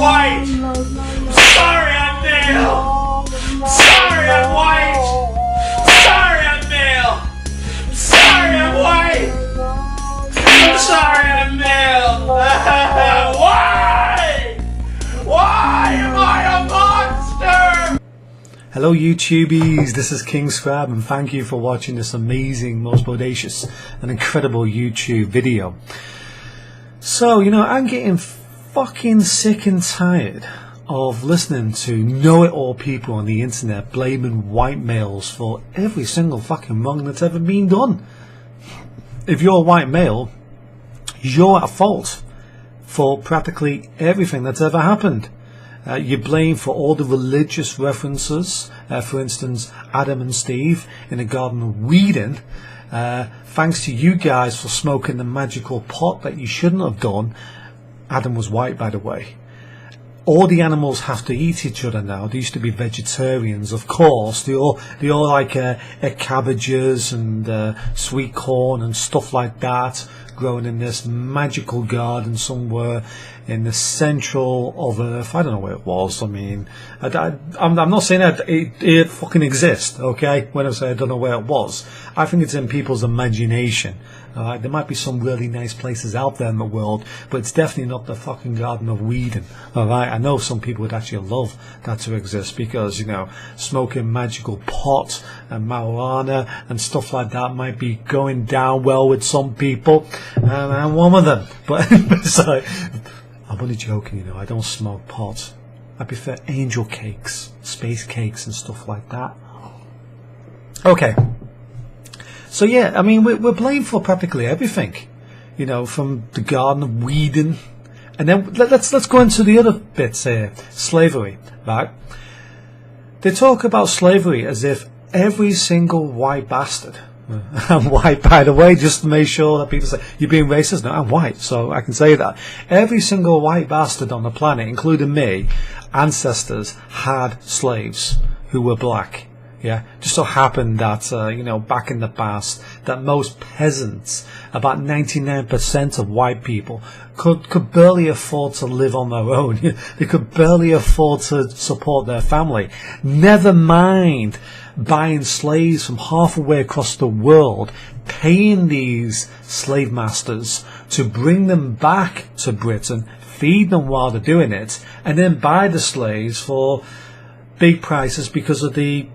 white. Sorry, I'm male. Sorry, I'm white. Sorry, I'm male. Sorry, I'm white. I'm sorry, I'm male. Why? Why am I a monster? Hello YouTubies, this is King Scrab and thank you for watching this amazing, most bodacious and incredible YouTube video. So, I'm getting fucking sick and tired of listening to know-it-all people on the internet blaming white males for every single fucking wrong that's ever been done. If you're a white male, you're at fault for practically everything that's ever happened. You blame for all the religious references, for instance, Adam and Steve in the Garden of Eden. Thanks to you guys for smoking the magical pot that you shouldn't have done. Adam was white, by the way. All the animals have to eat each other now. They used to be vegetarians, of course. They all like cabbages and sweet corn and stuff like that, growing in this magical garden somewhere in the central of Earth. I don't know where it was. I mean, I'm not saying that it fucking exists, okay? When I say I don't know where it was, I think it's in people's imagination. There might be some really nice places out there in the world, but it's definitely not the fucking Garden of Eden. Alright, I know some people would actually love that to exist because, smoking magical pot and marijuana and stuff like that might be going down well with some people, and I'm one of them. But so, I'm only joking, I don't smoke pot. I prefer angel cakes, space cakes and stuff like that. Okay. So yeah, I mean, we're blamed for practically everything, from the Garden of Eden, and then let's go into the other bits here, slavery, right? They talk about slavery as if every single white bastard, I'm white by the way, just to make sure that people say, you're being racist? No, I'm white, so I can say that. Every single white bastard on the planet, including me, ancestors had slaves who were black. Yeah, just so happened that, back in the past, that most peasants, about 99% of white people, could barely afford to live on their own. They could barely afford to support their family. Never mind buying slaves from halfway across the world, paying these slave masters to bring them back to Britain, feed them while they're doing it, and then buy the slaves for big prices because of the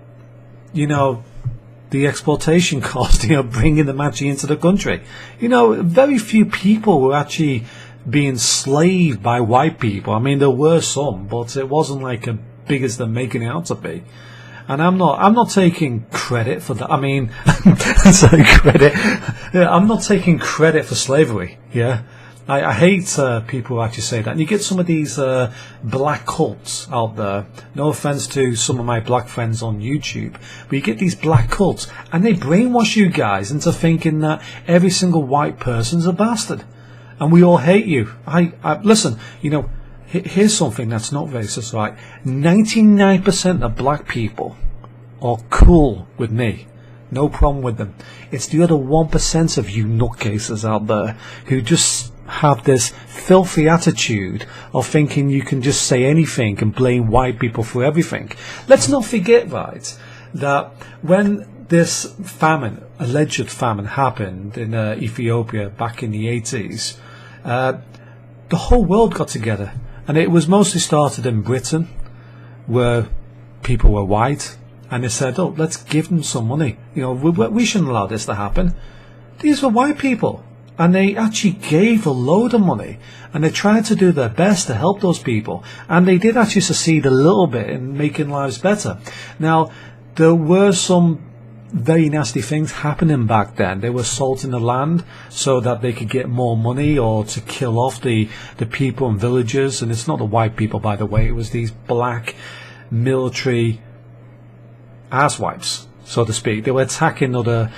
exploitation cost, bringing them actually into the country. Very few people were actually being slaved by white people. I mean, there were some, but it wasn't like as big as they're making it out to be. And I'm not taking credit for that. I mean, sorry, credit. Yeah, I'm not taking credit for slavery. Yeah. I hate people who actually say that. And you get some of these black cults out there. No offense to some of my black friends on YouTube, but you get these black cults and they brainwash you guys into thinking that every single white person's a bastard and we all hate you. Listen, here's something that's not racist, right? 99% of black people are cool with me. No problem with them. It's the other 1% of you nutcases out there who just have this filthy attitude of thinking you can just say anything and blame white people for everything. Let's not forget, right, that when this famine, alleged famine, happened in Ethiopia back in the 80s, the whole world got together, and it was mostly started in Britain, where people were white, and they said, oh, let's give them some money. We shouldn't allow this to happen. These were white people. And they actually gave a load of money, and they tried to do their best to help those people, and they did actually succeed a little bit in making lives better. Now, there were some very nasty things happening back then. They were salting the land so that they could get more money or to kill off the people and villagers. And it's not the white people, by the way, it was these black military asswipes, so to speak. They were attacking other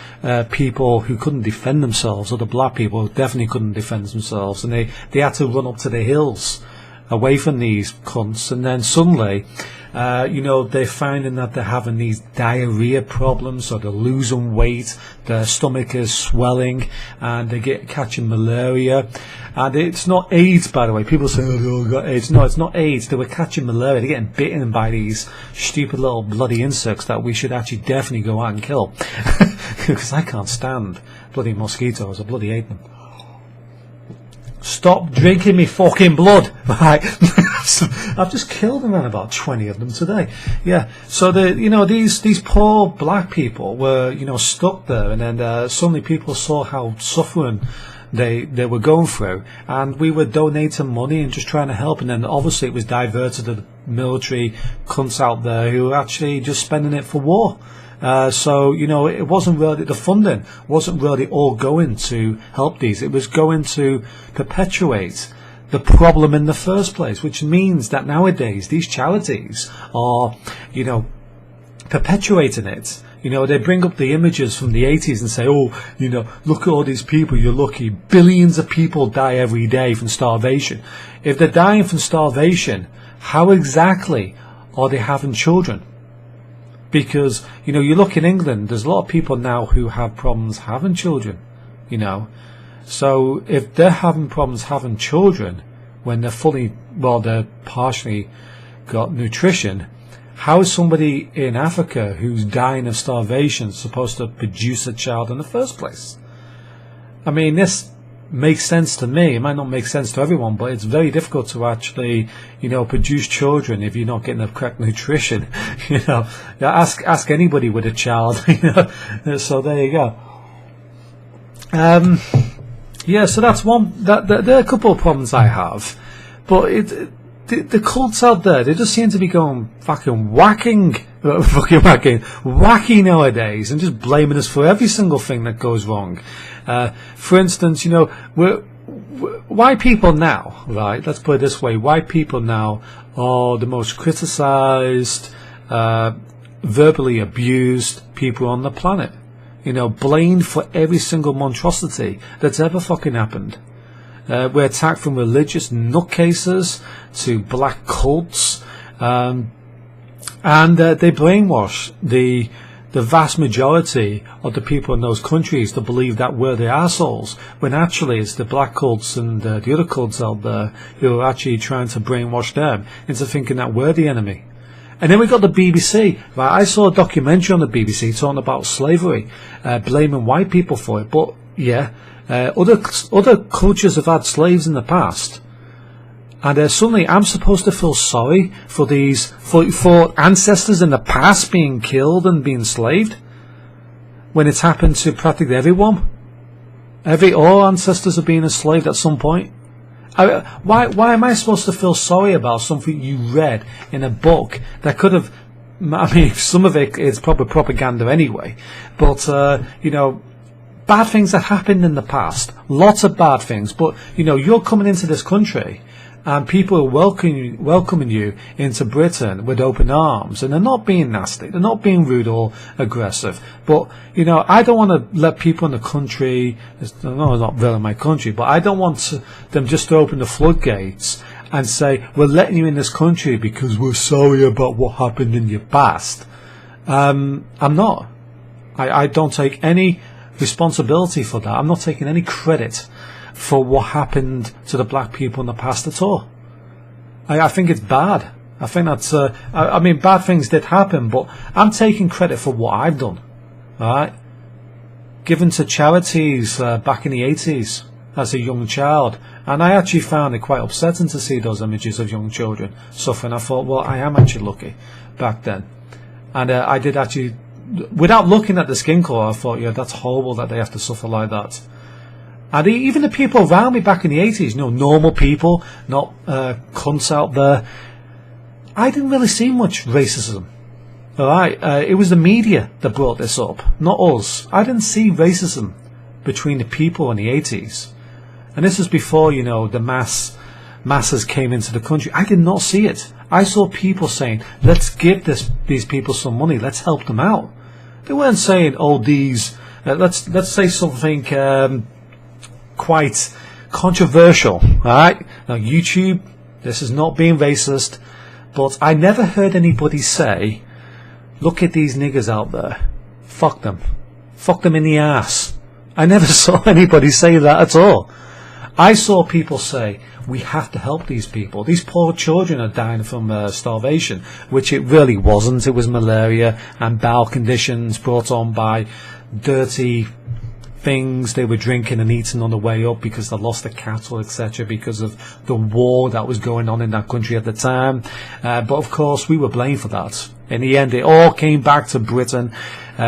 people who couldn't defend themselves, other black people who definitely couldn't defend themselves, and they had to run up to the hills away from these cunts. And then suddenly You know, they're finding that they're having these diarrhea problems, so they're losing weight, their stomach is swelling, and they get catching malaria. And it's not AIDS, by the way. People say, oh, they all got AIDS. No, it's not AIDS. They were catching malaria. They're getting bitten by these stupid little bloody insects that we should actually definitely go out and kill. Because I can't stand bloody mosquitoes. I bloody hate them. Stop drinking me fucking blood. Right. I've just killed around about 20 of them today. Yeah. So these poor black people were, you know, stuck there, and then suddenly people saw how suffering they were going through, and we were donating money and just trying to help, and then obviously it was diverted to the military cunts out there who were actually just spending it for war. So, you know, it wasn't really, the funding wasn't really all going to help these. It was going to perpetuate the problem in the first place, which means that nowadays these charities are, you know, perpetuating it. You know, they bring up the images from the 80s and say, oh, you know, look at all these people, you're lucky. Billions of people die every day from starvation. If they're dying from starvation, how exactly are they having children? Because, you know, you look in England, there's a lot of people now who have problems having children, you know. So if they're having problems having children when they're partially got nutrition, how is somebody in Africa who's dying of starvation supposed to produce a child in the first place? I mean, this makes sense to me. It might not make sense to everyone, but it's very difficult to actually, you know, produce children if you're not getting the correct nutrition. You know, ask anybody with a child. You know, so there you go. Yeah, so that's one. There are a couple of problems I have, but the cults out there, they just seem to be going fucking wacky nowadays, and just blaming us for every single thing that goes wrong. For instance, you know, white people now, right? Let's put it this way: white people now are the most criticized, verbally abused people on the planet. You know, blamed for every single monstrosity that's ever fucking happened. We're attacked from religious nutcases to black cults, and they brainwash the vast majority of the people in those countries to believe that we're the assholes, when actually it's the black cults and the other cults out there who are actually trying to brainwash them into thinking that we're the enemy. And then we got the BBC. Right, I saw a documentary on the BBC talking about slavery, blaming white people for it. But yeah, other cultures have had slaves in the past, and suddenly I'm supposed to feel sorry for these for ancestors in the past being killed and being enslaved, when it's happened to practically everyone. All ancestors have been enslaved at some point. Why am I supposed to feel sorry about something you read in a book that could have, I mean, some of it is probably propaganda anyway, but, you know, bad things that happened in the past, lots of bad things, but, you know, you're coming into this country and people are welcoming you into Britain with open arms, and they're not being nasty, they're not being rude or aggressive. But, you know, I don't want to let people in the country, no, it's not really my country, but I don't want them just to open the floodgates and say, we're letting you in this country because we're sorry about what happened in your past. I'm not. I don't take any responsibility for that. I'm not taking any credit for what happened to the black people in the past at all. I think it's bad. I think that's, I mean, bad things did happen, but I'm taking credit for what I've done. Alright? Given to charities back in the 80s as a young child. And I actually found it quite upsetting to see those images of young children suffering. I thought, well, I am actually lucky back then. And I did actually, without looking at the skin colour, I thought, yeah, that's horrible that they have to suffer like that. And even the people around me back in the 80s, you know, normal people, not cunts out there, I didn't really see much racism. Alright, it was the media that brought this up, not us. I didn't see racism between the people in the 80s. And this was before, you know, the masses came into the country. I did not see it. I saw people saying, let's give these people some money, let's help them out. They weren't saying, oh, let's say something quite controversial. Alright, now YouTube, this is not being racist, But I never heard anybody say, look at these niggers out there, fuck them in the ass. I never saw anybody say that at all. I saw people say, we have to help these people. These poor children are dying from starvation, which it really wasn't. It was malaria and bowel conditions brought on by dirty things they were drinking and eating on the way up because they lost their cattle, etc., because of the war that was going on in that country at the time. But of course, we were blamed for that. In the end, it all came back to Britain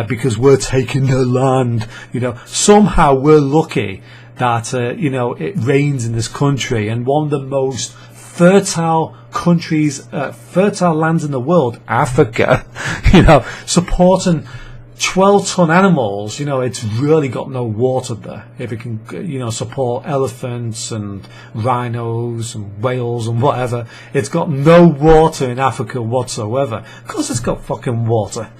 because we're taking the land. You know, somehow we're lucky that you know, it rains in this country, and one of the most fertile countries, fertile lands in the world, Africa, you know, supporting 12-ton animals. You know, it's really got no water there. If it can, you know, support elephants and rhinos and whales and whatever, it's got no water in Africa whatsoever. Of course it's got fucking water.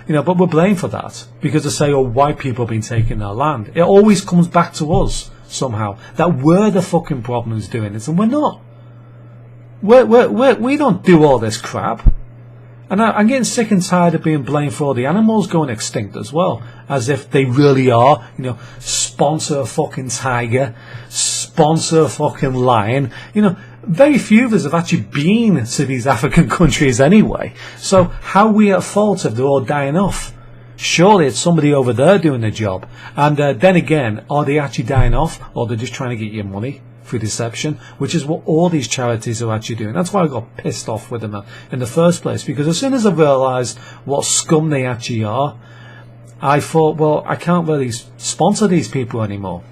You know, but we're blamed for that because they say, oh, white people have been taking our land. It always comes back to us somehow, that we're the fucking problems doing this, and we're not. We don't do all this crap. And I'm getting sick and tired of being blamed for all the animals going extinct as well, as if they really are. You know, sponsor a fucking tiger, sponsor a fucking lion. You know, very few of us have actually been to these African countries anyway. So how are we at fault if they're all dying off? Surely it's somebody over there doing the job. And then again, are they actually dying off, or they're just trying to get your money through deception, which is what all these charities are actually doing. That's why I got pissed off with them in the first place, because as soon as I realised what scum they actually are, I thought, well, I can't really sponsor these people anymore.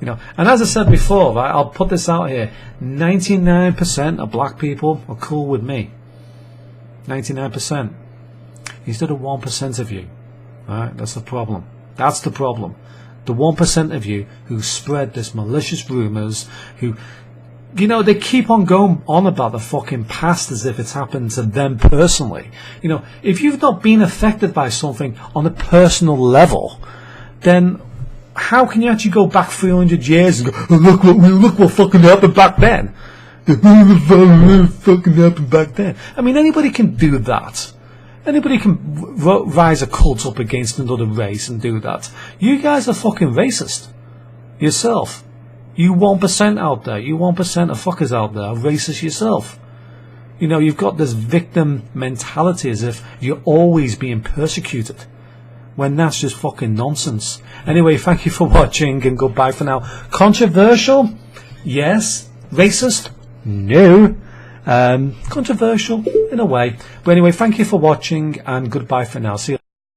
You know, and as I said before, right, I'll put this out here, 99% of black people are cool with me. 99%. Instead of 1% of you. Right? That's the problem. That's the problem. The 1% of you who spread this malicious rumours, who, you know, they keep on going on about the fucking past as if it's happened to them personally. You know, if you've not been affected by something on a personal level, then how can you actually go back 300 years and go, oh, look what fucking happened back then? Fucking happened back then. I mean, anybody can do that. Anybody can rise a cult up against another race and do that. You guys are fucking racist. Yourself. You 1% out there. You 1% of fuckers out there are racist yourself. You know, you've got this victim mentality as if you're always being persecuted, when that's just fucking nonsense. Anyway, thank you for watching and goodbye for now. Controversial? Yes. Racist? No. Controversial in a way. But anyway, thank you for watching and goodbye for now. See you.